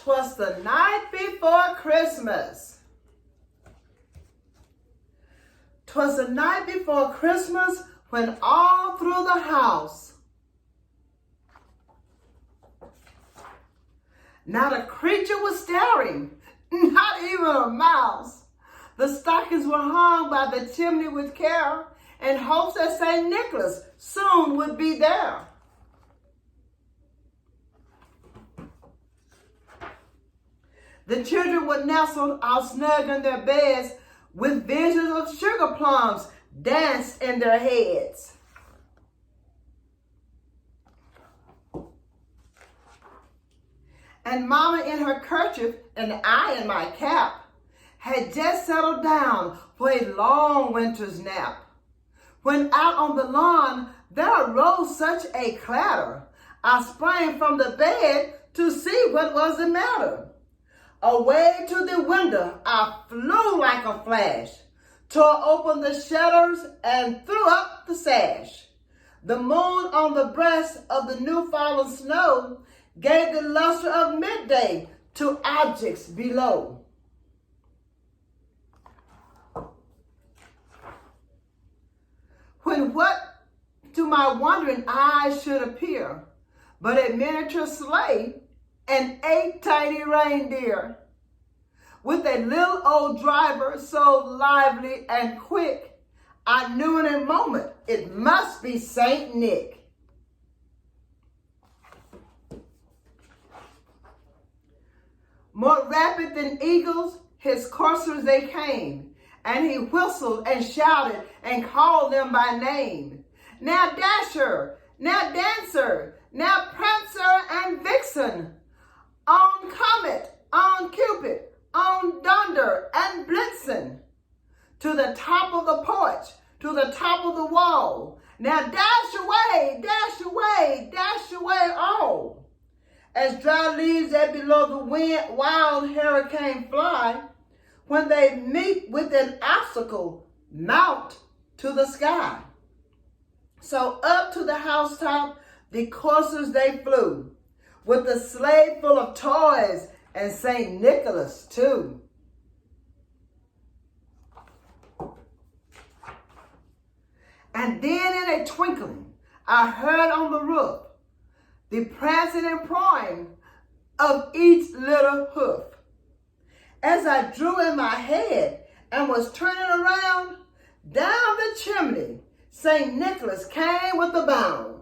'Twas the night before Christmas. 'Twas the night before Christmas when all through the house not a creature was stirring, not even a mouse. The stockings were hung by the chimney with care in hopes that St. Nicholas soon would be there. The children would nestle all snug in their beds with visions of sugar plums danced in their heads. And Mama in her kerchief and I in my cap had just settled down for a long winter's nap. When out on the lawn there arose such a clatter, I sprang from the bed to see what was the matter. Away to the window I flew like a flash, tore open the shutters and threw up the sash. The moon on the breast of the new fallen snow gave the luster of midday to objects below. When what to my wondering eyes should appear but a miniature sleigh and 8 tiny reindeer, with a little old driver so lively and quick, I knew in a moment it must be Saint Nick. More rapid than eagles, his coursers they came, and he whistled and shouted and called them by name. Now Dasher, now Dancer, now Prancer and Vixen, on Comet, on Cupid, on Donder and Blitzen, to the top of the porch, to the top of the wall. Now dash away, dash away, dash away all. As dry leaves that below the wind, wild hurricane fly, when they meet with an obstacle, mount to the sky. So up to the housetop, the coursers they flew, with the sleigh full of toys and St. Nicholas too. And then in a twinkling, I heard on the roof the prancing and pawing of each little hoof. As I drew in my head and was turning around, down the chimney, St. Nicholas came with a bound.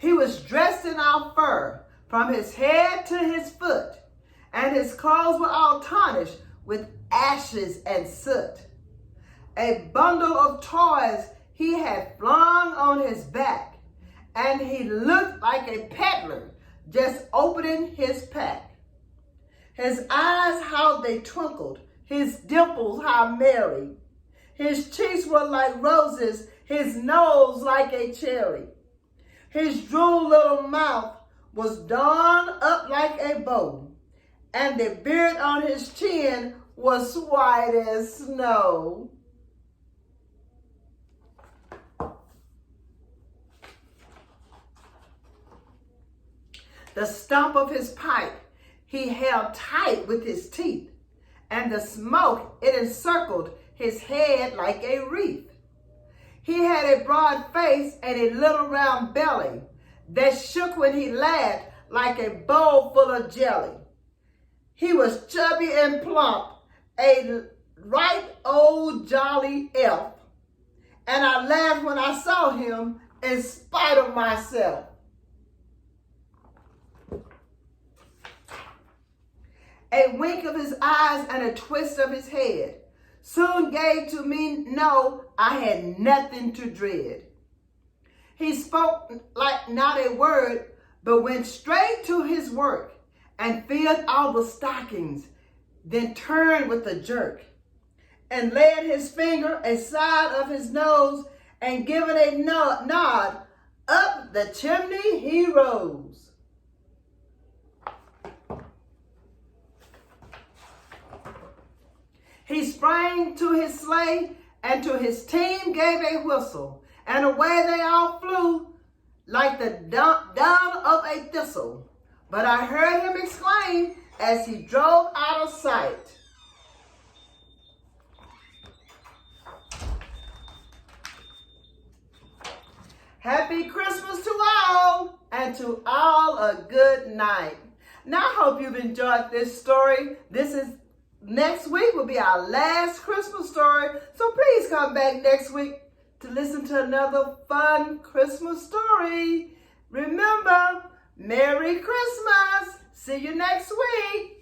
He was dressed in our fur from his head to his foot, and his clothes were all tarnished with ashes and soot. A bundle of toys he had flung on his back, and he looked like a peddler just opening his pack. His eyes, how they twinkled, his dimples, how merry. His cheeks were like roses, his nose like a cherry. His droll little mouth was drawn up like a bow, and the beard on his chin was white as snow. The stump of his pipe he held tight with his teeth, and the smoke, it encircled his head like a wreath. He had a broad face and a little round belly that shook when he laughed like a bowl full of jelly. He was chubby and plump, a right old jolly elf, and I laughed when I saw him in spite of myself. A wink of his eyes and a twist of his head soon gave to me know I had nothing to dread. He spoke like not a word, but went straight to his work and filled all the stockings, then turned with a jerk and laid his finger aside of his nose and giving a nod, up the chimney he rose. He sprang to his sleigh and to his team gave a whistle, and away they all flew like the down of a thistle. But I heard him exclaim as he drove out of sight. Happy Christmas to all, and to all a good night. Now, I hope you've enjoyed this story. Next week will be our last Christmas story, so please come back next week to listen to another fun Christmas story. Remember, Merry Christmas. See you next week.